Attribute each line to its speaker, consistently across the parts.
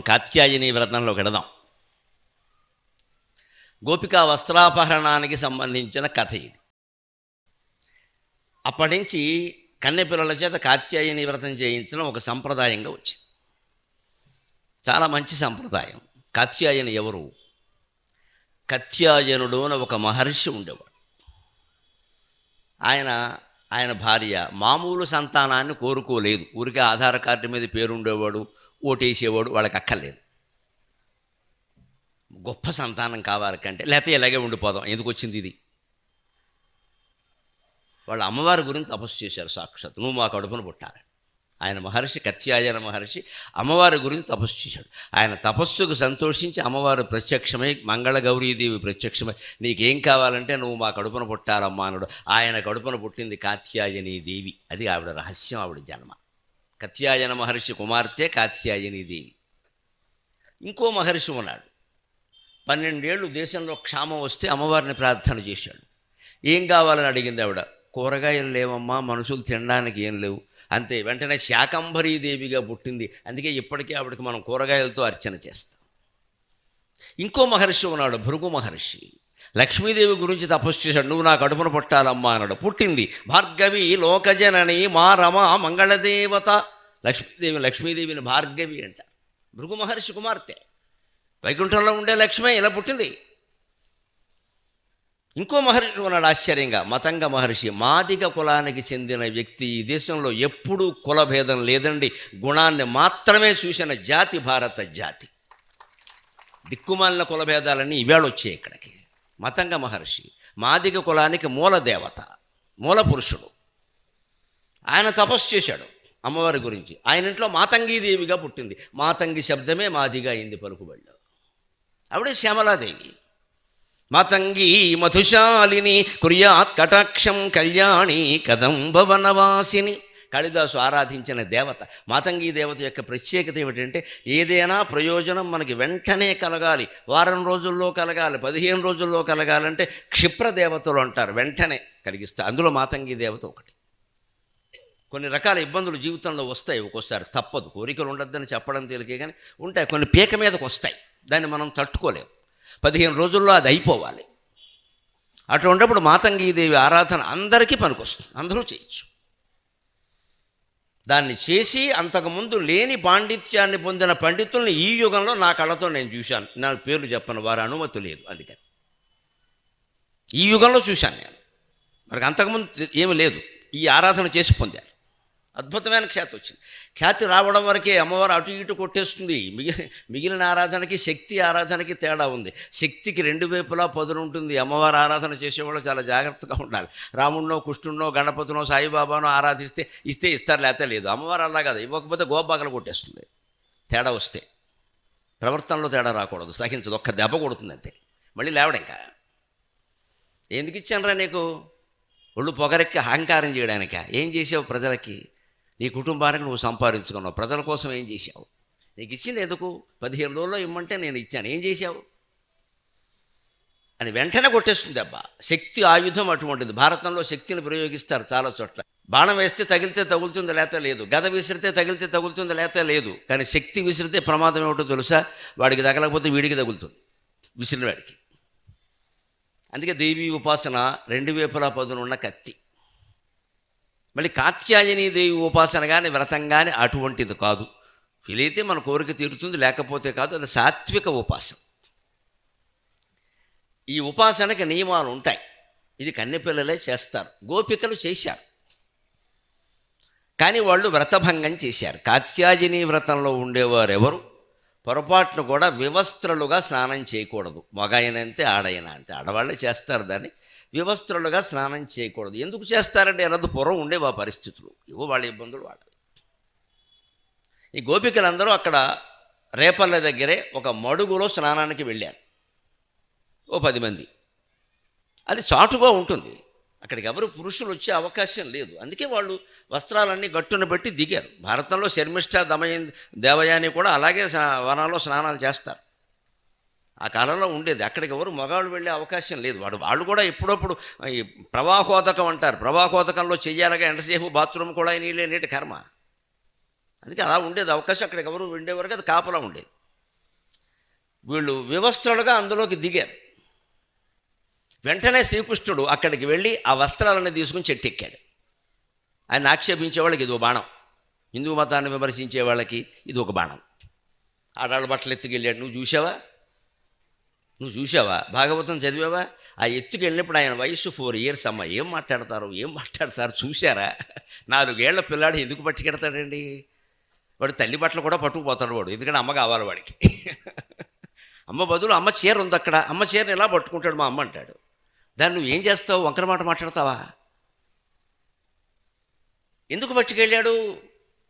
Speaker 1: మనం కాత్యాయని వ్రతంలో వెడదాం. గోపికా వస్త్రాపహరణానికి సంబంధించిన కథ ఇది. అప్పటి నుంచి కన్నెపిల్లల చేత కాత్యాయని వ్రతం చేయించడం ఒక సంప్రదాయంగా వచ్చింది. చాలా మంచి సంప్రదాయం. కాత్యాయని ఎవరు? కత్యాయనుడు అని ఒక మహర్షి ఉండేవాడు. ఆయన భార్య మామూలు సంతానాన్ని కోరుకోలేదు. ఊరికే ఆధార్ కార్డు మీద పేరుండేవాడు, ఓటేసేవాడు, వాళ్ళకి అక్కర్లేదు. గొప్ప సంతానం కావాలి కంటే, లేకపోతే ఇలాగే ఉండిపోదాం, ఎందుకు వచ్చింది ఇది. వాళ్ళ అమ్మవారి గురించి తపస్సు చేశారు. సాక్షాత్ నువ్వు మా కడుపున పుట్టాలి. ఆయన మహర్షి, కత్యాయన మహర్షి అమ్మవారి గురించి తపస్సు చేశాడు. ఆయన తపస్సుకు సంతోషించి అమ్మవారు ప్రత్యక్షమై, మంగళగౌరీదేవి ప్రత్యక్షమై, నీకేం కావాలంటే నువ్వు మా కడుపున పుట్టాలమ్మా అన్నాడు. ఆయన కడుపున పుట్టింది కాత్యాయని దేవి. అది ఆవిడ రహస్యం, ఆవిడ జన్మ. కత్యాయన మహర్షి కుమార్తె కాత్యాయని దేవి. ఇంకో మహర్షి ఉన్నాడు. 12 ఏళ్ళు దేశంలో క్షామం వస్తే అమ్మవారిని ప్రార్థన చేశాడు. ఏం కావాలని అడిగింది ఆవిడ. కూరగాయలు లేవమ్మా, మనుషులు తినడానికి ఏం లేవు. అంతే, వెంటనే శాకంభరీదేవిగా పుట్టింది. అందుకే ఇప్పటికీ ఆవిడకి మనం కూరగాయలతో అర్చన చేస్తాం. ఇంకో మహర్షి ఉన్నాడు, భృగు మహర్షి. లక్ష్మీదేవి గురించి తపస్సు చేశాడు. నువ్వు నా కడుపున పుట్టాలమ్మా అన్నాడు. పుట్టింది. భార్గవి లోకజనని మా రమ మంగళదేవత. లక్ష్మీదేవిని భార్గవి అంట. భృగు మహర్షి కుమార్తె. వైకుంఠంలో ఉండే లక్ష్మే ఇలా పుట్టింది. ఇంకో మహర్షి ఉన్నాడు ఆశ్చర్యంగా, మతంగ మహర్షి. మాదిగ కులానికి చెందిన వ్యక్తి. ఈ దేశంలో ఎప్పుడూ కులభేదం లేదండి, గుణాన్ని మాత్రమే చూసిన జాతి భారత జాతి. దిక్కుమాలిన కులభేదాలన్నీ ఇవాళ వచ్చాయి ఇక్కడికి. మతంగ మహర్షి మాదిగ కులానికి మూల దేవత, మూల పురుషుడు. ఆయన తపస్సు చేశాడు అమ్మవారి గురించి. ఆయన ఇంట్లో మాతంగీదేవిగా పుట్టింది. మాతంగి శబ్దమే మాదిగా అయింది పలుకుబడిలో. ఆవిడే శ్యామలాదేవి. మాతంగి మధుశాలిని కుర్యాత్ కటాక్షం కళ్యాణి కదంబవనవాసిని. కాళిదాసు ఆరాధించిన దేవత మాతంగి దేవత యొక్క ప్రత్యేకత ఏమిటంటే, ఏదైనా ప్రయోజనం మనకి వెంటనే కలగాలి, వారం రోజుల్లో కలగాలి, 15 రోజుల్లో కలగాలంటే క్షిప్ర దేవతలు అంటారు, వెంటనే కలిగిస్తారు. అందులో మాతంగి దేవత ఒకటి. కొన్ని రకాల ఇబ్బందులు జీవితంలో వస్తాయి, ఒక్కోసారి తప్పదు. కోరికలు ఉండొద్దని చెప్పడం తేలికే కానీ ఉంటాయి. కొన్ని పీక మీదకు వస్తాయి, దాన్ని మనం తట్టుకోలేము. 15 రోజుల్లో అది అయిపోవాలి. అటువంటిప్పుడు మాతంగీదేవి ఆరాధన అందరికీ పనికొస్తుంది, అందరూ చేయొచ్చు. దాన్ని చేసి అంతకుముందు లేని పాండిత్యాన్ని పొందిన పండితుల్ని ఈ యుగంలో నా కళ్ళతో నేను చూశాను. నా పేర్లు చెప్పను, వారి అనుమతి లేదు, అందుకని ఈ యుగంలో చూశాను నేను. మరి అంతకుముందు ఏమీ లేదు, ఈ ఆరాధన చేసి పొందారు. అద్భుతమైన ఖ్యాతి వచ్చింది. ఖ్యాతి రావడం వరకే అమ్మవారు అటు ఇటు కొట్టేస్తుంది. మిగిలిన ఆరాధనకి శక్తి ఆరాధనకి తేడా ఉంది. శక్తికి 2 వైపులా పదును ఉంటుంది. అమ్మవారు ఆరాధన చేసేవాళ్ళు చాలా జాగ్రత్తగా ఉండాలి. రాముడినో, కృష్ణుడినో, గణపతినో, సాయిబాబానో ఆరాధిస్తే ఇస్తారు, లేకపోతే లేదు. అమ్మవారు అలా కాదు, ఇవ్వకపోతే గోబాకలు కొట్టేస్తుంది. తేడా వస్తే ప్రవర్తనలో తేడా రాకూడదు, సహించదు. ఒక్క దెబ్బ కొడుతుంది అంతే, మళ్ళీ లేవడం. ఇంకా ఎందుకు ఇచ్చానరా నీకు? ఒళ్ళు పొగరెక్కి అహంకారం చేయడానిక? ఏం చేసావు ప్రజలకి? నీ కుటుంబానికి నువ్వు సంపాదించుకున్నావు, ప్రజల కోసం ఏం చేశావు? నీకు ఇచ్చింది ఎందుకు? 15 రోజుల్లో ఇమ్మంటే నేను ఇచ్చాను, ఏం చేశావు అని వెంటనే కొట్టేస్తుంది దెబ్బ. శక్తి ఆయుధం అటువంటిది. భారతంలో శక్తిని ప్రయోగిస్తారు చాలా చోట్ల. బాణం వేస్తే తగిలితే తగులుతుంది, లేకపోతే లేదు. గద విసిరితే తగిలితే తగులుతుంది, లేకపోతే లేదు. కానీ శక్తి విసిరితే ప్రమాదం ఏమిటో తెలుసా? వాడికి తగలకపోతే వీడికి తగులుతుంది, విసిరిన వాడికి. అందుకే దేవీ ఉపాసన 2 వైపులా పదునున్న కత్తి. మళ్ళీ కాత్యాయని దేవి ఉపాసన కానీ వ్రతం కానీ అటువంటిది కాదు. వీలైతే మన కోరిక తీరుతుంది, లేకపోతే కాదు. అది సాత్విక ఉపాసన. ఈ ఉపాసనకి నియమాలు ఉంటాయి. ఇది కన్నెపిల్లలే చేస్తారు, గోపికలు చేశారు. కానీ వాళ్ళు వ్రతభంగం చేశారు. కాత్యాయని వ్రతంలో ఉండేవారు ఎవరు పొరపాటును కూడా వివస్త్రలుగా స్నానం చేయకూడదు. మగాయనంతే, ఆడైనా అంతే. ఆడవాళ్ళే చేస్తారు దాన్ని. వివస్త్రలుగా స్నానం చేయకూడదు. ఎందుకు చేస్తారంటే ఎనదు పూర్వం ఉండేవి ఆ పరిస్థితులు. ఇవో వాళ్ళ ఇబ్బందులు వాళ్ళవి. ఈ గోపికలందరూ అక్కడ రేపల్ల దగ్గరే ఒక మడుగులో స్నానానికి వెళ్ళారు, ఓ 10 మంది. అది చాటుగా ఉంటుంది, అక్కడికి ఎవరు పురుషులు వచ్చే అవకాశం లేదు. అందుకే వాళ్ళు వస్త్రాలన్నీ గట్టును బట్టి దిగారు. భారతంలో శర్మిష్ఠ, దేవయాని కూడా అలాగే వనాల్లో స్నానాలు చేస్తారు. ఆ కాలంలో ఉండేది. అక్కడికి ఎవరు మగాళ్ళు వెళ్ళే అవకాశం లేదు. వాళ్ళు కూడా ఎప్పుడప్పుడు ఈ ప్రవాహోదకం అంటారు, ప్రవాహోదకంలో చెయ్యాలగా ఎంతసేపు బాత్రూమ్ కూడా నీళ్ళే నీటి కర్మ. అందుకే అలా ఉండేది అవకాశం. అక్కడికి ఎవరు ఉండేవారు కదా, కాపలా ఉండేది. వీళ్ళు వివస్త్రులుగా అందులోకి దిగారు. వెంటనే శ్రీకృష్ణుడు అక్కడికి వెళ్ళి ఆ వస్త్రాలను తీసుకుని చెట్టెక్కాడు. ఆయన ఆక్షేపించే వాళ్ళకి ఇది ఒక బాణం, హిందూ మతాన్ని విమర్శించే వాళ్ళకి ఇది ఒక బాణం. ఆడాళ్ళ బట్టలు ఎత్తుకెళ్ళాడు. నువ్వు చూసావా భాగవతం చదివావా? ఆ ఎత్తుకు వెళ్ళినప్పుడు ఆయన వయస్సు 4 years అమ్మ. ఏం మాట్లాడతారు చూశారా? 4 ఏళ్ల పిల్లాడు ఎందుకు పట్టుకెడతాడండి? వాడు తల్లి బట్టలు కూడా పట్టుకుపోతాడు వాడు, ఎందుకంటే అమ్మ కావాలి వాడికి. అమ్మ బదులు అమ్మ చీర ఉంది అక్కడ, అమ్మ చీరని ఎలా పట్టుకుంటాడు మా అమ్మ అంటాడు. దాన్ని నువ్వు ఏం చేస్తావు? వంకర మాట మాట్లాడతావా? ఎందుకు పట్టుకెళ్ళాడు?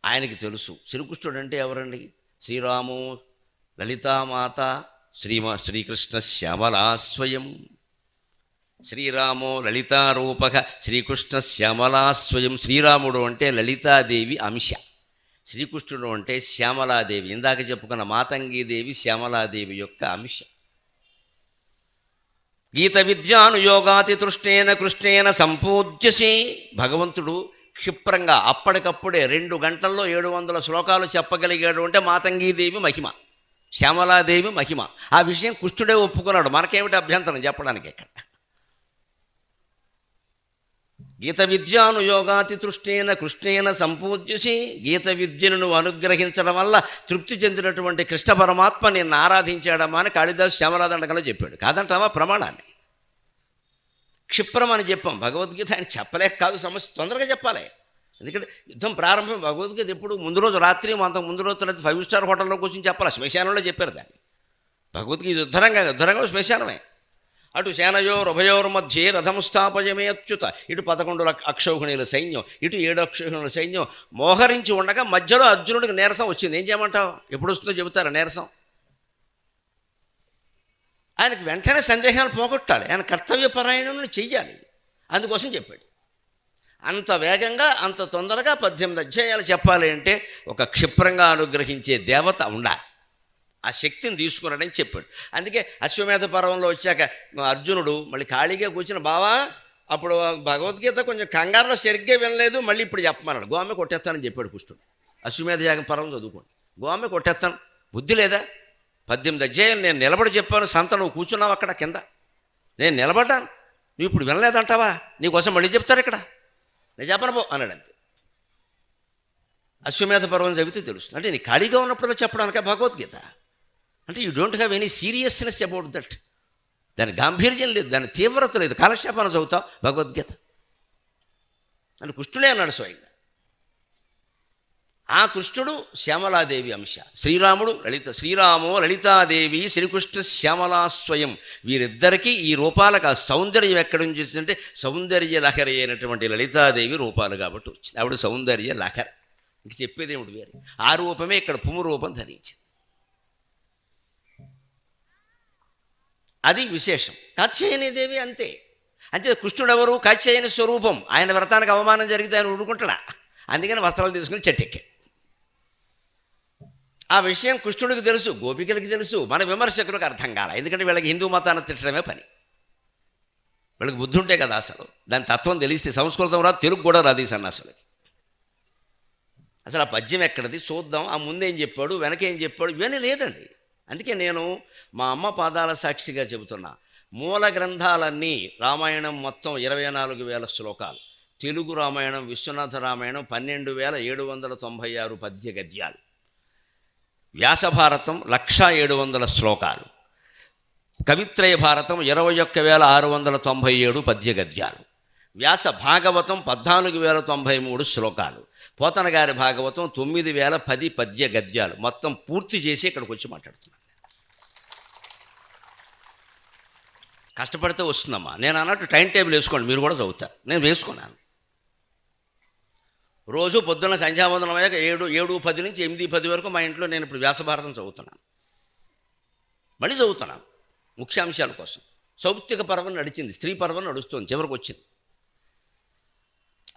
Speaker 1: ఆయనకి తెలుసు శ్రీకృష్ణుడు అంటే ఎవరండి? శ్రీరాము లలితామాత శ్రీకృష్ణ శ్యామలా స్వయం. శ్రీరామో లలితారూపక శ్రీకృష్ణ శ్యామలా స్వయం. శ్రీరాముడు అంటే లలితాదేవి అంశ, శ్రీకృష్ణుడు అంటే శ్యామలాదేవి, ఇందాక చెప్పుకున్న మాతంగీదేవి శ్యామలాదేవి యొక్క అంశ. గీత విద్యానుయోగాతి తృష్ణేన కృష్ణేన సంపూజ్యసి. భగవంతుడు క్షిప్రంగా అప్పటికప్పుడే 2 గంటల్లో 700 శ్లోకాలు చెప్పగలిగాడు అంటే మాతంగీదేవి మహిమ, శ్యామలాదేవి మహిమ. ఆ విషయం కృష్ణుడే ఒప్పుకున్నాడు. మనకేమిటి అభ్యంతరం చెప్పడానికి? ఎక్కడ గీత విద్యానుయోగాతి తృష్ణేన కృష్ణేన సంపూజ్యసి. గీత విద్యను నువ్వు అనుగ్రహించడం వల్ల తృప్తి చెందినటువంటి కృష్ణ పరమాత్మ నిన్ను ఆరాధించాడమ్మా అని కాళిదాసు శ్యామలాదండకంలో చెప్పాడు. కాదంటావా ప్రమాణాన్ని? క్షిప్రం అని చెప్పాం. భగవద్గీత ఆయన చెప్పలేక కాదు, సమస్య తొందరగా చెప్పాలి. ఎందుకంటే యుద్ధం ప్రారంభం. భగవద్గీత ఎప్పుడు ముందు రోజు రాత్రి, అంతకు ముందు రోజు 5 స్టార్ హోటల్లో కూర్చొని చెప్పాలి. శ్మశానంలో చెప్పారు దాన్ని. భగవద్గీత యుద్ధరంగం శ్మశానమే. అటు సేనయోరుభయోర్ మధ్యే రథం స్థాపయమే అచ్యుత. ఇటు 11 అక్షౌహిణీల సైన్యం, ఇటు 7 అక్షౌహిణీల సైన్యం మోహరించి ఉండగా మధ్యలో అర్జునుడికి నీరసం వచ్చింది. ఏం చేయమంటావు? ఎప్పుడు వస్తుందో చెబుతారా నీరసం? ఆయనకు వెంటనే సందేహాలు పోగొట్టాలి, ఆయన కర్తవ్యపరాయణను చెయ్యాలి. అందుకోసం చెప్పాడు. అంత వేగంగా అంత తొందరగా 18 అధ్యాయాలు చెప్పాలి అంటే ఒక క్షిప్రంగా అనుగ్రహించే దేవత ఉండాలి. ఆ శక్తిని తీసుకున్నాడని చెప్పాడు. అందుకే అశ్వమేధ పర్వంలో వచ్చాక అర్జునుడు మళ్ళీ ఖాళీగా కూర్చుని, బావా అప్పుడు భగవద్గీత కొంచెం కంగారులో సరిగ్గా వినలేదు, మళ్ళీ ఇప్పుడు చెప్పమన్నాడు. గోమె కొట్టేస్తానని చెప్పాడు కృష్ణుడు. అశ్వమేధ యాగం పర్వం చదువుకోండి. గోమె కొట్టేస్తాను, బుద్ధి లేదా? 18 అధ్యాయాలు నేను నిలబడి చెప్పాను. సంత నువ్వు కూర్చున్నావు అక్కడ కింద, నేను నిలబడ్డాను, నువ్వు ఇప్పుడు వినలేదంటావా? నీకోసం మళ్ళీ చెప్తారు ఇక్కడ, నేను చెప్పను పో అన్నాడు. అంతే. అశ్వమేధ పర్వం చదివితే తెలుస్తుంది. అంటే నీ ఖాళీగా ఉన్నప్పుడు చెప్పడానికే భగవద్గీత. అంటే you don't have any seriousness about that. దాని గాంభీర్యం లేదు, దాని తీవ్రత లేదు. కాలక్షేపాన్ని చదువుతావు భగవద్గీత అని కృష్ణుడే అన్నాడు స్వయంగా. ఆ కృష్ణుడు శ్యామలాదేవి అంశ, శ్రీరామో లలితాదేవి శ్రీకృష్ణ శ్యామలా స్వయం. వీరిద్దరికీ ఈ రూపాలకు ఆ సౌందర్యం ఎక్కడి నుంచి వచ్చిందంటే సౌందర్య లహరి అయినటువంటి లలితాదేవి రూపాలు కాబట్టి వచ్చింది. ఆవిడ సౌందర్య లహరి. ఇంక చెప్పేది ఏమిటి వేరే? ఆ రూపమే ఇక్కడ పుము రూపం ధరించింది. అది విశేషం. కాత్యాయనీదేవి అంతే. అంతే. కృష్ణుడు ఎవరు? కాత్యాయని స్వరూపం. ఆయన వ్రతానికి అవమానం జరిగితే ఆయన ఊరుకుంటాడా? అందుకని వస్త్రాలు తీసుకుని చెట్టెక్కే. ఆ విషయం కృష్ణుడికి తెలుసు, గోపికలకి తెలుసు, మన విమర్శకులకు అర్థం కాల. ఎందుకంటే వీళ్ళకి హిందూ మతాన్ని తిట్టడమే పని. వీళ్ళకి బుద్ధి ఉంటే కదా అసలు దాని తత్వం తెలిస్తే. సంస్కృతం రాదు, తెలుగు కూడా రాదు ఈ సన్నాసులకి. అసలు ఆ పద్యం ఎక్కడిది చూద్దాం, ఆ ముందేం చెప్పాడు వెనకేం చెప్పాడు ఇవన్నీ లేదండి. అందుకే నేను మా అమ్మ పాదాల సాక్షిగా చెబుతున్నా, మూల గ్రంథాలన్నీ రామాయణం మొత్తం 24,000 శ్లోకాలు, తెలుగు రామాయణం విశ్వనాథ రామాయణం 12,796 పద్య గద్యాలు, వ్యాస భారతం 1,700 శ్లోకాలు, కవిత్రయ భారతం 21,697 పద్య గద్యాలు, వ్యాస భాగవతం 14,093 శ్లోకాలు, పోతన గారి భాగవతం 9,010 పద్య గద్యాలు. మొత్తం పూర్తి చేసి ఇక్కడికి వచ్చి మాట్లాడుతున్నాను. కష్టపడితే వస్తుందమ్మా. నేను అన్నట్టు టైం టేబుల్ వేసుకోండి, మీరు కూడా చదువుతారు. నేను వేసుకున్నాను. రోజు పొద్దున్న సంధ్యావందనం అయ్యాక 7:10 నుంచి 8:10 వరకు మా ఇంట్లో నేను ఇప్పుడు వ్యాసభారతం చదువుతున్నాను. మళ్ళీ చదువుతున్నాను ముఖ్యాంశాల కోసం. సౌప్తిక పర్వం నడిచింది, స్త్రీ పర్వం నడుస్తుంది, చివరికి వచ్చింది.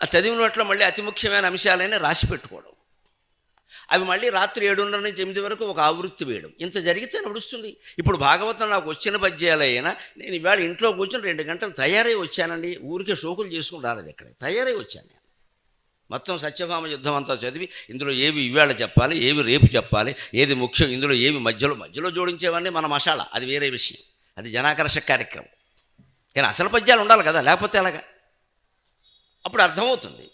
Speaker 1: ఆ చదివినట్లో మళ్ళీ అతి ముఖ్యమైన అంశాలైనా రాసి పెట్టుకోవడం, అవి మళ్ళీ రాత్రి 7:30 నుంచి 8 వరకు ఒక ఆవృత్తి వేయడం. ఇంత జరిగితే నడుస్తుంది. ఇప్పుడు భాగవతం నాకు వచ్చిన పద్యాలైనా నేను ఇవాళ ఇంట్లో కూర్చొని 2 గంటలు తయారై వచ్చానండి. ఊరికే షోకులు చేసుకుని రాలేదు, ఇక్కడ తయారై వచ్చాను నేను. మొత్తం సత్యభామ యుద్ధం అంతా చదివి ఇందులో ఏవి ఇవాళ చెప్పాలి, ఏవి రేపు చెప్పాలి, ఏది ముఖ్యం, ఇందులో ఏవి మధ్యలో జోడించేవన్నీ మన మసాలా, అది వేరే విషయం, అది జనాకర్షక కార్యక్రమం. కానీ అసలు పద్యాలు ఉండాలి కదా, లేకపోతే ఎలాగా? అప్పుడు అర్థమవుతుంది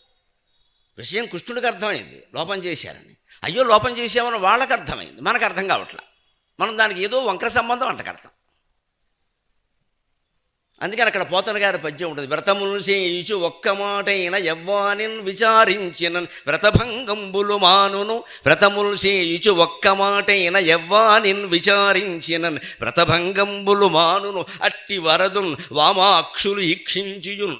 Speaker 1: విషయం. కృష్ణుడికి అర్థమైంది లోపం చేశారని. అయ్యో లోపం చేసామని వాళ్ళకి అర్థమైంది, మనకు అర్థం కావట్లా. మనం దానికి ఏదో వంకర సంబంధం అంటకడతాం. అందుకని అక్కడ పోతన గారి పద్యం ఉంటుంది. వ్రతములు చేయించు ఒక్క మాటైన ఎవ్వానిన్ విచారించిన వ్రతభంగంబులు మానును. వ్రతములు చేయించు ఒక్క మాటైన ఎవ్వానిన్ విచారించిన వ్రతభంగంబులు మానును. అట్టి వరదున్ వామాక్షులు ఈక్షించుయున్,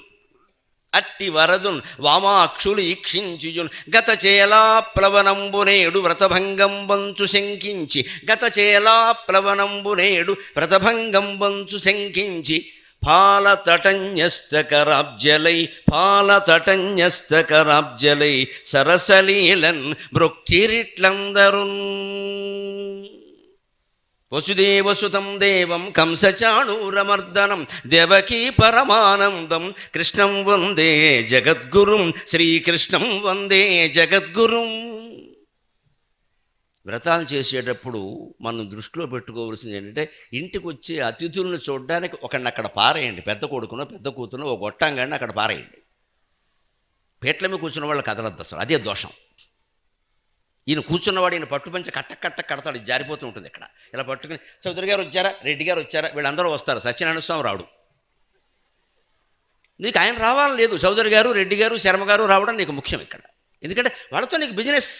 Speaker 1: అట్టి వరదున్ వామాక్షులు ఈక్షించుయున్. గత చేలా ప్లవనంబునేడు వ్రతభంగంబంచు శంకించి, గత చేలా ప్లవనంబునేడు వ్రతభంగంబంచు శంకించి. పాలతటన్యస్తకరాబ్జలై పాలతటన్యస్తకరాబ్జలై సరసలీలన్ మృక్కిరిట్లందరున్. వసుదేవసుతం దేవం కంసచాణూరమర్దనం దేవకీ పరమానందం కృష్ణం వందే జగద్గురుం శ్రీకృష్ణం వందే జగద్గురుం. వ్రతాలు చేసేటప్పుడు మనం దృష్టిలో పెట్టుకోవాల్సింది ఏంటంటే, ఇంటికి వచ్చే అతిథులను చూడడానికి ఒకడిని అక్కడ పారేయండి. పెద్ద కొడుకునో పెద్ద కూతునో ఒక గొట్టంగాడిని అక్కడ పారేయండి. పీట్ల మీద కూర్చున్న వాళ్ళు కదలద్దు అసలు, అదే దోషం. ఈయన కూర్చున్నవాడు ఈయన పట్టుపంచ కట్ట కడతాడు, జారిపోతూ ఉంటుంది. ఇక్కడ ఇలా పట్టుకుని చౌదరి గారు వచ్చారా, రెడ్డి గారు వచ్చారా, వీళ్ళందరూ వస్తారు. సత్యనారాయణ స్వామి రాడు. నీకు ఆయన రావాలని లేదు, చౌదరి గారు, రెడ్డి గారు, శర్మ గారు రావడం నీకు ముఖ్యం ఇక్కడ. ఎందుకంటే వాళ్ళతో నీకు బిజినెస్.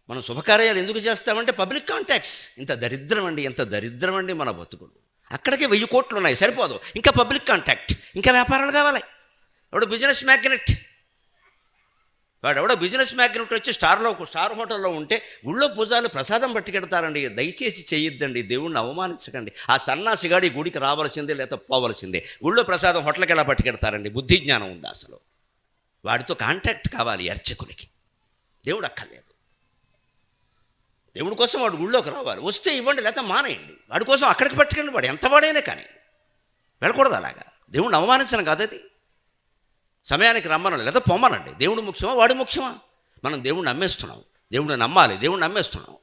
Speaker 1: మనం శుభకార్యాలు ఎందుకు చేస్తామంటే పబ్లిక్ కాంటాక్ట్స్. ఇంత దరిద్రం అండి, ఎంత దరిద్రం అండి మన బతుకులు. అక్కడికే 1000 కోట్లు ఉన్నాయి, సరిపోదు. ఇంకా పబ్లిక్ కాంటాక్ట్, ఇంకా వ్యాపారాలు కావాలి. ఎవడో బిజినెస్ మ్యాగ్నెట్, ఎవడో బిజినెస్ మ్యాగ్నెట్ వచ్చి స్టార్ హోటల్లో ఉంటే గుళ్ళో పూజాలు ప్రసాదం పట్టుకెడతారండి. దయచేసి చేయొద్దండి, దేవుణ్ణి అవమానించకండి. ఆ సన్నాసిగాడి గుడికి రావాల్సిందే లేదా పోవలసిందే. గుళ్ళో ప్రసాదం హోటల్కి ఎలా పట్టుకెడతారండి? బుద్ధి జ్ఞానం ఉందా అసలు? వాడితో కాంటాక్ట్ కావాలి అర్చకులకి. దేవుడు అక్కర్లేదు. దేవుడి కోసం వాడు గుళ్ళోకి రావాలి. వస్తే ఇవ్వండి, లేకపోతే మానేయండి. వాడి కోసం అక్కడికి పట్టుకెళ్ళి వాడు ఎంత వాడైనా కానీ వెళ్ళకూడదు అలాగా. దేవుడిని అవమానించడం కాదు అది. సమయానికి రమ్మనండి, లేదా పొమ్మనండి. దేవుడు ముఖ్యమా వాడు ముఖ్యమా? మనం దేవుడిని నమ్మేస్తున్నాం. దేవుడిని నమ్మాలి, దేవుడిని నమ్మేస్తున్నాం.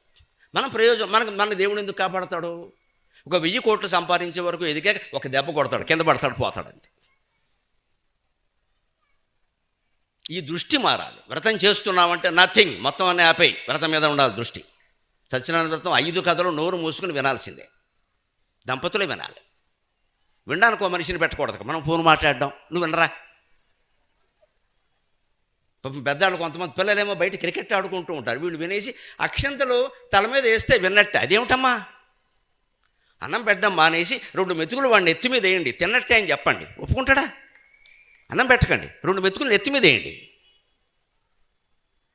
Speaker 1: మనం ప్రయోజనం మన దేవుడు ఎందుకు కాపాడతాడు? ఒక 1000 కోట్లు సంపాదించే వరకు ఎదిగే ఒక దెబ్బ కొడతాడు, కింద పడతాడు, పోతాడు అంతే. ఈ దృష్టి మారాలి. వ్రతం చేస్తున్నామంటే నథింగ్, మొత్తం అన్నీ ఆపేయి, వ్రతం మీద ఉండాలి దృష్టి. సత్యనారాయణ వ్రతం 5 కథలు నోరు మూసుకుని వినాల్సిందే. దంపతులే వినాలి. వినడానికి ఒక మనిషిని పెట్టకూడదు. మనం ఫోన్ మాట్లాడడం, నువ్వు వినరా. పెద్దాళ్ళు కొంతమంది పిల్లలేమో బయట క్రికెట్ ఆడుకుంటూ ఉంటారు. వీళ్ళు వినేసి అక్షంతలు తల మీద వేస్తే విన్నట్టే. అదేమిటమ్మా? అన్నం పెట్టడం మానేసి 2 మెతుకులు వాడిని ఎత్తి మీద వేయండి, తిన్నట్టే అని చెప్పండి. ఒప్పుకుంటాడా? అన్నం పెట్టకండి, 2 మెతుకులు ఎత్తి మీద వేయండి.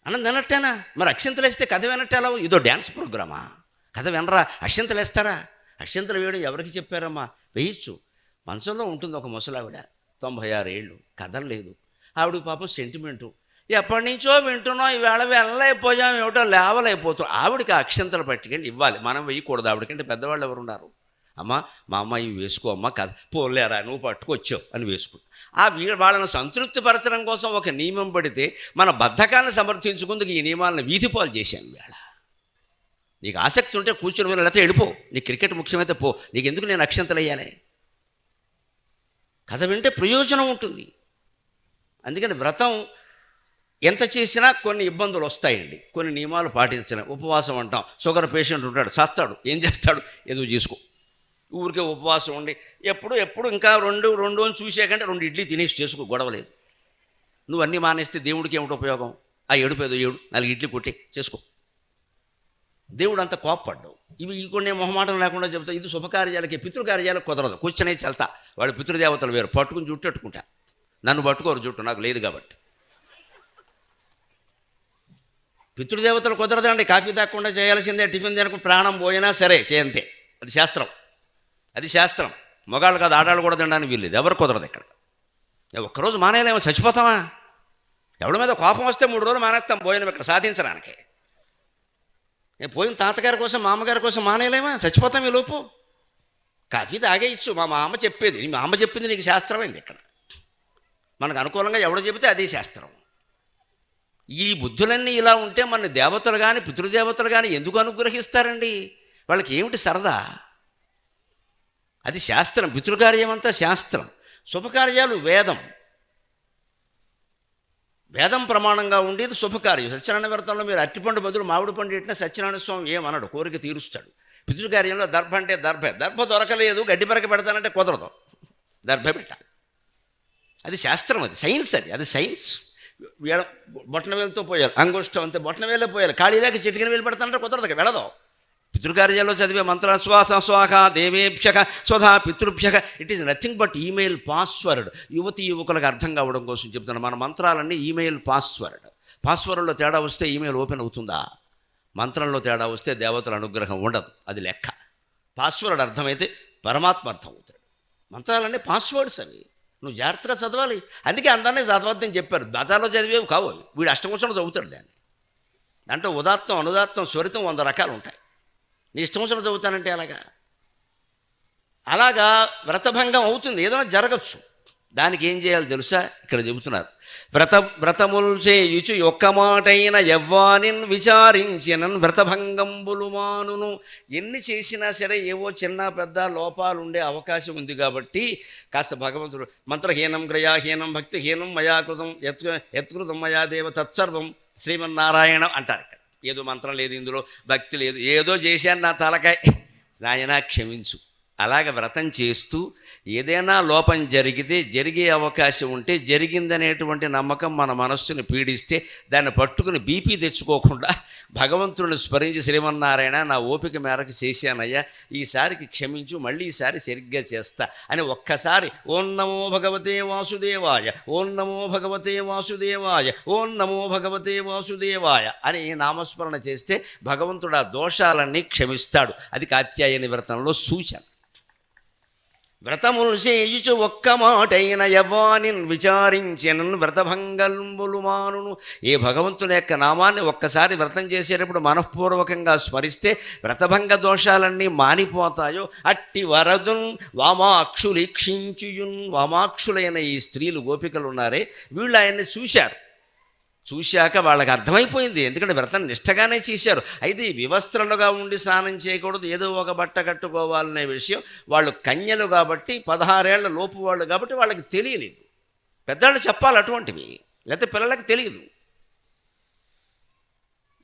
Speaker 1: అన్నం తినట్టేనా? మరి అక్షంతలు వేస్తే కథ వినట్టే ఎలా? ఇదో డ్యాన్స్ ప్రోగ్రామా? కథ వినరా? అక్షంతలు వేస్తారా? అక్షంతలు వేయడం ఎవరికి చెప్పారమ్మా? వేయచ్చు. మనసులో ఉంటుంది ఒక ముసలావిడ, 96 ఏళ్ళు, కదలలేదు. ఆవిడకి పాపం సెంటిమెంటు. ఎప్పటి నుంచో వింటున్నాం, ఈవేళ వెళ్ళలేకపోయాం, ఏమిటో లేవలేకపోతాం. ఆవిడకి అక్షంతలు పట్టుకెళ్ళి ఇవ్వాలి. మనం వేయకూడదు. ఆవిడకంటే పెద్దవాళ్ళు ఎవరున్నారు? అమ్మ, మా అమ్మాయి వేసుకో అమ్మ, కథ పోలేరా నువ్వు పట్టుకొచ్చావు అని వేసుకో. వాళ్ళని సంతృప్తిపరచడం కోసం ఒక నియమం పడితే మన బద్ధకాలను సమర్థించుకుందుకు ఈ నియమాలను వీధిపాలు చేశాను. వేళ నీకు ఆసక్తి ఉంటే కూర్చొని వెళ్ళతే వెళ్ళిపో. నీకు క్రికెట్ ముఖ్యమైతే పో. నీకు ఎందుకు నేను అక్షంతలు వేయాలి? కథ వింటే ప్రయోజనం ఉంటుంది. అందుకని వ్రతం ఎంత చేసినా కొన్ని ఇబ్బందులు వస్తాయండి. కొన్ని నియమాలు పాటించలేం. ఉపవాసం అంటాం. షుగర్ పేషెంట్ ఉంటాడు, చేస్తాడు, ఏం చేస్తాడు? ఏదో చేసుకో. ఊరికే ఉపవాసం ఉండి ఎప్పుడు ఇంకా రెండు అని చూసాకంటే 2 ఇడ్లీ తినేసి చేసుకో, గొడవలేదు. నువ్వు అన్నీ మానేస్తే దేవుడికి ఏమిటి ఉపయోగం? ఆ ఏడుపేదో 4 ఇడ్లీ కొట్టి చేసుకో. దేవుడు అంత కోప్పడ్డావు. ఇవి కొన్ని మొహమాటం లేకుండా చెబుతా. ఇది శుభకార్యాలకి, పితృకార్యాలకు కుదరదు. కూర్చొనే చెల్తా. వాడు పితృదేవతలు వేరు, పట్టుకుని జుట్టు పెట్టుకుంటా. నన్ను పట్టుకోరు జుట్టు, నాకు లేదు కాబట్టి. పితృదేవతలు కుదరదండి. కాఫీ తాగకుండా చేయాల్సిందే, టిఫిన్ తినకుండా ప్రాణం పోయినా సరే చేయంతే. అది శాస్త్రం, అది శాస్త్రం. మగాళ్ళు కాదు, ఆడాళ్ళు కూడా తినడానికి వీల్లేదు. ఎవరు కుదరదు ఇక్కడ. ఒక్కరోజు మానేయలేమో, చచ్చిపోతామా? ఎవడి మీద కోపం వస్తే 3 రోజులు మానేస్తాం భోజనం ఇక్కడ సాధించడానికి. నేను పోయిన తాతగారి కోసం, మామగారి కోసం మానేయలేమా? చచ్చిపోతాం ఈ లోపు. కాఫీ తాగేయచ్చు. మా మామ చెప్పేది, నీ మామ చెప్పింది నీకు శాస్త్రమైంది ఇక్కడ. మనకు అనుకూలంగా ఎవడో చెబితే అదే శాస్త్రం. ఈ బుద్ధులన్నీ ఇలా ఉంటే మన దేవతలు కానీ పితృదేవతలు కానీ ఎందుకు అనుగ్రహిస్తారండి? వాళ్ళకి ఏమిటి సరదా? అది శాస్త్రం. పితృకార్యం అంతా శాస్త్రం, శుభకార్యాలు వేదం. వేదం ప్రమాణంగా ఉండేది శుభకార్యం. సత్యనారాయణ వ్రతంలో మీరు అరటిపండు బదులు మామిడి పండు పెట్టినా సత్యనారాయణ స్వామి ఏమన్నాడు, కోరిక తీరుస్తాడు. పితృకార్యంలో దర్భ అంటే దర్భ దొరకలేదు, గడ్డి పరక పెడతానంటే కుదరదు, దర్భ పెట్టాలి. అది శాస్త్రం, అది సైన్స్. అది సైన్స్. బొట్టన వేలుతో పోయాలి, అంగుష్టం అంతే బొట్టన వేలే పోయాలి, ఖాళీదాకా చిటికిన వేలు పెడతానంటే కుదరదు, వెళ్ళదు. పితృకార్యాల్లో చదివే మంత్ర స్వాస స్వాహ దేవేభ్యక స్వధా పితృభ్యక, it is nothing but email password. యువతి యువకులకు అర్థం కావడం కోసం చెప్తున్నాను. మన మంత్రాలన్నీ ఈమెయిల్ పాస్వర్డ్. పాస్వర్డ్లో తేడా వస్తే ఈమెయిల్ ఓపెన్ అవుతుందా? మంత్రంలో తేడా వస్తే దేవతల అనుగ్రహం ఉండదు. అది లెక్క. పాస్వర్డ్ అర్థమైతే పరమాత్మ అర్థం అవుతాడు. మంత్రాలన్నీ పాస్వర్డ్స్ అవి, నువ్వు జాగ్రత్తగా చదవాలి. అందుకే అందరినీ చదవద్దని చెప్పారు. బజార్లో చదివేవి కావు, వీడు అష్టకోశంలో చదువుతాడు దాన్ని. దాంట్లో ఉదాత్తం, అనుదాత్తం, స్వరితం 100 రకాలు ఉంటాయి. నీ ఇష్టం చదువుతానంటే అలాగా వ్రతభంగం అవుతుంది. ఏదైనా జరగచ్చు. దానికి ఏం చేయాలి తెలుసా? ఇక్కడ చెబుతున్నారు. వ్రతములు చేయుచు ఒక్క మాటైన యవ్వానిన్ విచారించినన్ వ్రతభంగంబులు మానును. ఎన్ని చేసినా సరే ఏవో చిన్న పెద్ద లోపాలు ఉండే అవకాశం ఉంది కాబట్టి కాస్త భగవంతుడు మంత్రహీనం గ్రయాహీనం భక్తిహీనం మయాకృతం యత్కృతం మయా దేవ తత్సర్వం శ్రీమన్నారాయణ అంటారు. ఇక్కడ ఏదో మంత్రం లేదు, ఇందులో భక్తి లేదు, ఏదో చేశాను నా తలకాయ, నాయనా క్షమించు. అలాగ వ్రతం చేస్తూ ఏదైనా లోపం జరిగే అవకాశం ఉంటే జరిగిందనేటువంటి నమ్మకం మన మనస్సును పీడిస్తే దాన్ని పట్టుకుని బీపీ తెచ్చుకోకుండా భగవంతుడిని స్మరించి శ్రీమన్నారాయణ నా ఓపిక మేరకు చేశానయ్యా, ఈసారికి క్షమించు, మళ్ళీ ఈసారి సరిగ్గా చేస్తా అని ఒక్కసారి ఓం నమో భగవతే వాసుదేవాయ, ఓం నమో భగవతే వాసుదేవాయ, ఓం నమో భగవతే వాసుదేవాయ అని నామస్మరణ చేస్తే భగవంతుడు ఆ దోషాలన్నీ క్షమిస్తాడు. అది కాత్యాయని వ్రతంలో సూచన. వ్రతములు చేయుచు ఒక్క మాటైన యవ్వానిన్ విచారించెనన్ వ్రతభంగంబులు మానును. ఏ భగవంతుని యొక్క నామాన్ని ఒక్కసారి వ్రతం చేసేటప్పుడు మనఃపూర్వకంగా స్మరిస్తే వ్రతభంగ దోషాలన్నీ మానిపోతాయో అట్టి వరదున్ వామాక్షులీక్షించుయున్. వామాక్షులైన ఈ స్త్రీలు గోపికలు ఉన్నారే, వీళ్ళు ఆయన్ని చూశాక వాళ్ళకి అర్థమైపోయింది. ఎందుకంటే వ్రతం నిష్టగానే చేశారు. అయితే ఈ వివస్త్రలుగా ఉండి స్నానం చేయకూడదు, ఏదో ఒక బట్ట కట్టుకోవాలనే విషయం వాళ్ళు కన్యలు కాబట్టి 16 ఏళ్ల లోపు వాళ్ళు కాబట్టి వాళ్ళకి తెలియలేదు. పెద్దవాళ్ళు చెప్పాలి అటువంటివి, లేకపోతే పిల్లలకి తెలియదు.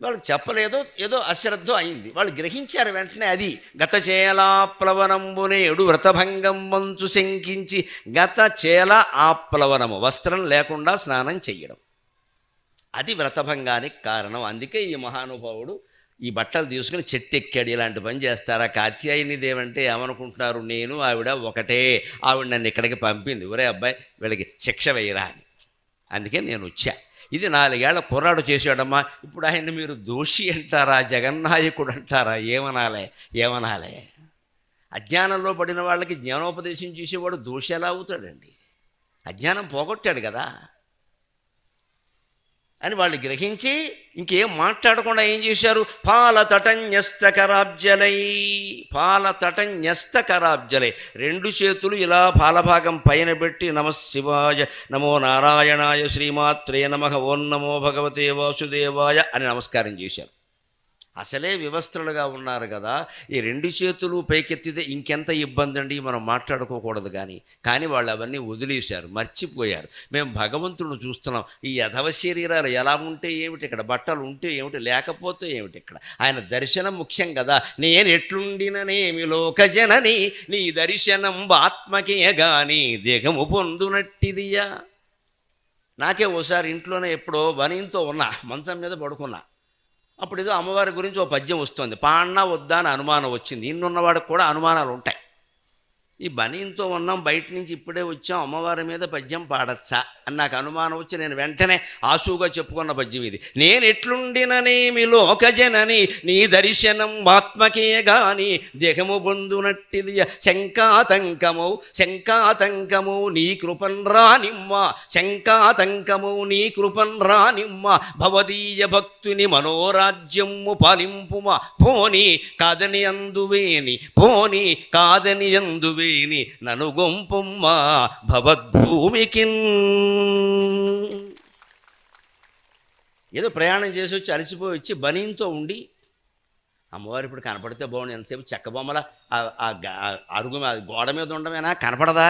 Speaker 1: వాళ్ళకి చెప్పలేదో ఏదో అశ్రద్ధ అయింది, వాళ్ళు గ్రహించారు వెంటనే. అది గత చేలా ప్లవనంబునేడు వ్రతభంగం వంచు శంకించి. గత చేల ఆప్లవనము, వస్త్రం లేకుండా స్నానం చెయ్యడం, అది వ్రతభంగానికి కారణం. అందుకే ఈ మహానుభావుడు ఈ బట్టలు తీసుకుని చెట్టు ఎక్కాడు. ఇలాంటి పని చేస్తారా? కాత్యాయని దేవంటే ఏమనుకుంటున్నారు? నేను ఆవిడ ఒకటే, ఆవిడ నన్ను ఇక్కడికి పంపింది, ఒరే అబ్బాయి వీళ్ళకి శిక్ష వేయరా అని. అందుకే నేను వచ్చా. ఇది 4 ఏళ్ల కుర్రాడు చేసాడమ్మా. ఇప్పుడు ఆయన్ని మీరు దోషి అంటారా, జగన్నాయకుడు అంటారా? ఏమనాలే? అజ్ఞానంలో పడిన వాళ్ళకి జ్ఞానోపదేశం చేసేవాడు దోషి ఎలా అవుతాడండి? అజ్ఞానం పోగొట్టాడు కదా అని వాళ్ళు గ్రహించి ఇంకేం మాట్లాడకుండా ఏం చేశారు? పాలతటన్యస్తకరాబ్జలై 2 చేతులు ఇలా పాలభాగం పైన పెట్టి నమఃశివాయ, నమో నారాయణాయ, శ్రీమాత్రే నమః, ఓం నమో భగవతే వాసుదేవాయ అని నమస్కారం చేశారు. అసలే వివస్త్రలుగా ఉన్నారు కదా, ఈ 2 చేతులు పైకెత్తితే ఇంకెంత ఇబ్బంది అండి, మనం మాట్లాడుకోకూడదు. కానీ వాళ్ళు అవన్నీ వదిలేశారు, మర్చిపోయారు. మేము భగవంతుడిని చూస్తున్నాం. ఈ యధవ శరీరాలు ఎలా ఉంటే ఏమిటి, ఇక్కడ బట్టలు ఉంటే ఏమిటి, లేకపోతే ఏమిటి, ఇక్కడ ఆయన దర్శనం ముఖ్యం కదా. నేను ఎట్లుండిననేమి లోకజనని, నీ దర్శనం ఆత్మకే గాని దేహము పొందునట్టిదియా. నాకే ఓసారి ఇంట్లోనే ఎప్పుడో బనీంతో ఉన్నా, మంచం మీద పడుకున్నా. అప్పుడు ఏదో అమ్మవారి గురించి ఓ పద్యం వస్తుంది, పాడినా వద్దా అని అనుమానం వచ్చింది. ఇన్నున్నవాడికి కూడా అనుమానాలు ఉంటాయి. ఈ బనీంతో ఉన్నాం, బయట నుంచి ఇప్పుడే వచ్చాం, అమ్మవారి మీద పద్యం పాడచ్చా అని నాకు అనుమానం వచ్చి నేను వెంటనే ఆశువుగా చెప్పుకున్న పద్యం ఇది. నేను ఎట్లుండిననేమి లోకజనని, నీ దర్శనం ఆత్మకే గాని దేహము పొందునట్టిది. శంకాతంకము నీ కృపన్ రానిమ్మ, శంకాతంకము నీ కృపన్ రానిమ్మ, భవదీయ భక్తుని మనోరాజ్యము పాలింపుమ, పోని కాదని అందువేని నను గొంపుమ్మ భవద్భూమికిన్. ఏదో ప్రయాణం చేసి వచ్చి అలసిపోయి వచ్చి బనీన్తో ఉండి అమ్మవారు ఇప్పుడు కనపడితే బాగుండు, ఎంతసేపు చెక్క బొమ్మల అరుగు గోడ మీద ఉండమేనా, కనపడదా?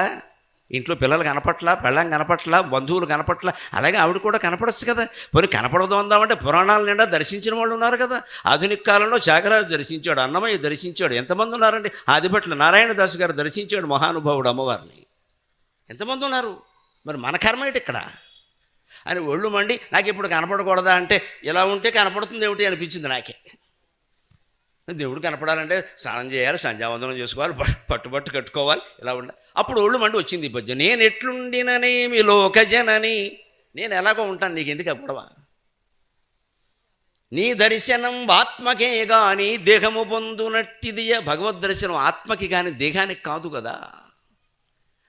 Speaker 1: ఇంట్లో పిల్లలు కనపట్లా, పెళ్ళం కనపట్లా, బంధువులు కనపట్లా, అలాగే ఆవిడ కూడా కనపడచ్చు కదా. పోనీ కనపడదు అందామంటే పురాణాల నిండా దర్శించిన వాళ్ళు ఉన్నారు కదా. ఆధునిక కాలంలో త్యాగరాజు దర్శించాడు, అన్నమయ్య దర్శించాడు, ఎంతమంది ఉన్నారండి. ఆదిభట్ల నారాయణదాసు గారు దర్శించాడు మహానుభావుడు అమ్మవారిని. ఎంతమంది ఉన్నారు. మరి మన కర్మ ఏంటి ఇక్కడ అని ఒళ్ళు మండి నాకు ఇప్పుడు కనపడకూడదా అంటే, ఇలా ఉంటే కనపడుతుంది ఏమిటి అనిపించింది నాకే. దేవుడు కనపడాలంటే స్నానం చేయాలి, సంధ్యావందనం చేసుకోవాలి, పట్టుబట్టు కట్టుకోవాలి, ఇలా ఉండాలి. అప్పుడు ఒళ్ళు మండి వచ్చింది ఈ పద్యం. నేను ఎట్లుండిననేమి లోకజనని, నేను ఎలాగో ఉంటాను, నీకు ఎందుకు గొడవ? నీ దర్శనం ఆత్మకే గాని దేహము పొందునట్టిదియ. భగవద్ దర్శనం ఆత్మకి కానీ దేహానికి కాదు కదా.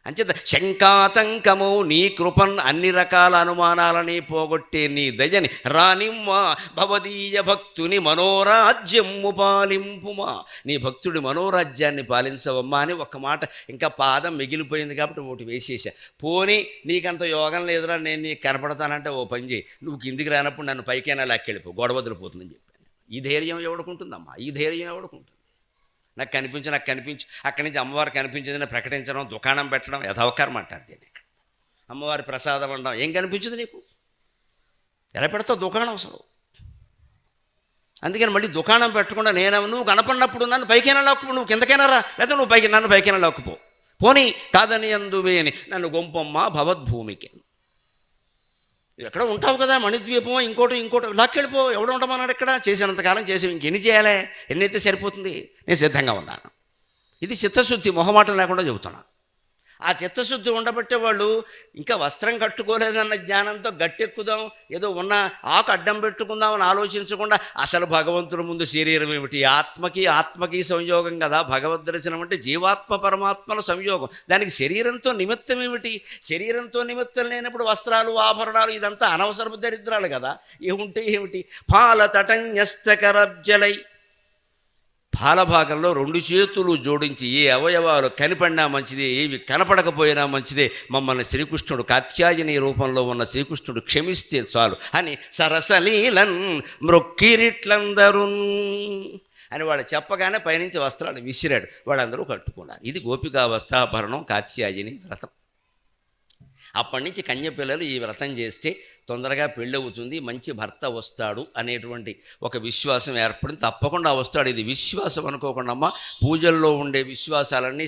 Speaker 1: అంచేత శంకాతంకము నీ కృపన్ అన్ని రకాల అనుమానాలని పోగొట్టే నీ దయని రానిమ్మా భవదీయ భక్తుని మనోరాజ్యము పాలింపుమా. నీ భక్తుడి మనోరాజ్యాన్ని పాలించవమ్మా అని ఒక్క మాట. ఇంకా పాదం మిగిలిపోయింది కాబట్టి ఒకటి వేసేసా. పోనీ నీకంత యోగం లేదురా, నేను నీకు కనపడతానంటే ఓ పని చేయి, నువ్వు కిందికి రానప్పుడు నన్ను పైకైనా లాక్కెళ్ళిపో, గొడవ వదిలిపోతుందని చెప్పాను. ఈ ధైర్యం ఎవడుకుంటుందమ్మా, ఈ ధైర్యం ఎవడుకుంటుంది? నాకు కనిపించి అక్కడి నుంచి అమ్మవారు కనిపించిందని ప్రకటించడం, దుకాణం పెట్టడం యథావకారం అంటారు దీన్ని. ఇక్కడ అమ్మవారి ప్రసాదం అనడం ఏం కనిపించదు నీకు, ఎలా పెడతావు దుకాణం అసలు? అందుకని మళ్ళీ దుకాణం పెట్టకుండా నువ్వు కనపడినప్పుడు నన్ను పైకైనా లాక్కుపో, నువ్వు కిందకైనా రా, లేదా నువ్వు నన్ను పైకైనా లాక్కుపో, పోనీ కాదని అందువే అని నన్ను గొంపమ్మ భవద్భూమికి. ఎక్కడ ఉంటావు కదా, మణిద్వీపం ఇంకోటి లాక్కెళ్ళిపో, ఎవడు ఉంటామన్నాడు ఇక్కడ. చేసినంతకాలం చేసి ఇంకెన్ని చేయాలి, ఎన్నైతే సరిపోతుంది, నేను సిద్ధంగా ఉన్నాను. ఇది చిత్తశుద్ధి, మొహమాటం లేకుండా చెబుతున్నా. ఆ చిత్తశుద్ధి ఉండబట్టే వాళ్ళు ఇంకా వస్త్రం కట్టుకోలేదన్న జ్ఞానంతో గట్టెక్కుదాం, ఏదో ఉన్న ఆకు అడ్డం పెట్టుకుందామని ఆలోచించకుండా అసలు భగవంతుడి ముందు శరీరం ఏమిటి, ఆత్మకి సంయోగం కదా. భగవద్ దర్శనం అంటే జీవాత్మ పరమాత్మల సంయోగం, దానికి శరీరంతో నిమిత్తం ఏమిటి? శరీరంతో నిమిత్తం లేనప్పుడు వస్త్రాలు, ఆభరణాలు ఇదంతా అనవసరపు దరిద్రాలు కదా. ఏముంటే ఏమిటి? పాలతటన్యస్తకరబ్జలై, పాలభాగంలో 2 చేతులు జోడించి ఏ అవయవాలు కనిపడినా మంచిదే, ఏవి కనపడకపోయినా మంచిదే, మమ్మల్ని శ్రీకృష్ణుడు కాత్యాయని రూపంలో ఉన్న శ్రీకృష్ణుడు క్షమిస్తే చాలు అని సరసలీలన్ మృక్కిరిట్లందరూ అని వాళ్ళు చెప్పగానే పైనుంచి వస్త్రాలు విసిరాడు, వాళ్ళందరూ కట్టుకున్నారు. ఇది గోపికా వస్త్రాభరణం కాత్యాయని వ్రతం. అప్పటి నుంచి కన్యపిల్లలు ఈ వ్రతం చేస్తే తొందరగా పెళ్ళవుతుంది, మంచి భర్త వస్తాడు అనేటువంటి ఒక విశ్వాసం ఏర్పడింది. తప్పకుండా వస్తాడు. ఇది విశ్వాసం అనుకోకుండా అమ్మ, పూజల్లో ఉండే విశ్వాసాలన్నీ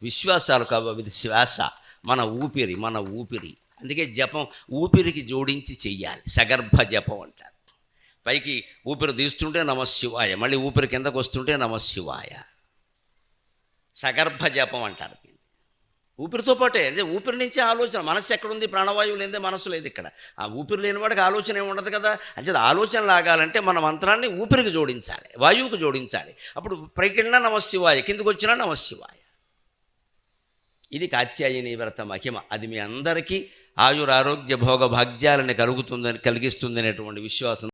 Speaker 1: విశ్వాసాలు కావు, ఇది శ్వాస, మన ఊపిరి. అందుకే జపం ఊపిరికి జోడించి చెయ్యాలి, సగర్భ జపం అంటారు. పైకి ఊపిరి తీస్తుంటే నమశివాయ, మళ్ళీ ఊపిరి కిందకు వస్తుంటే నమశివాయ, సగర్భ జపం అంటారు. ఊపిరితో పాటే, అదే ఊపిరి నుంచి ఆలోచన. మనస్సు ఎక్కడుంది? ప్రాణవాయువు లేదే మనస్సు లేదు ఇక్కడ. ఆ ఊపిరి లేని వాడికి ఆలోచన ఏమి ఉండదు కదా. అంటే ఆలోచన లాగాలంటే మన మంత్రాన్ని ఊపిరికి జోడించాలి, వాయువుకు జోడించాలి. అప్పుడు పైకి వెళ్ళినా నమశివాయ, కిందకు వచ్చినా నమశివాయ. ఇది కాత్యాయని వ్రత మహిమ. అది మీ అందరికీ ఆయురారోగ్య భోగ భాగ్యాలని కలిగిస్తుంది అనేటువంటి విశ్వాసం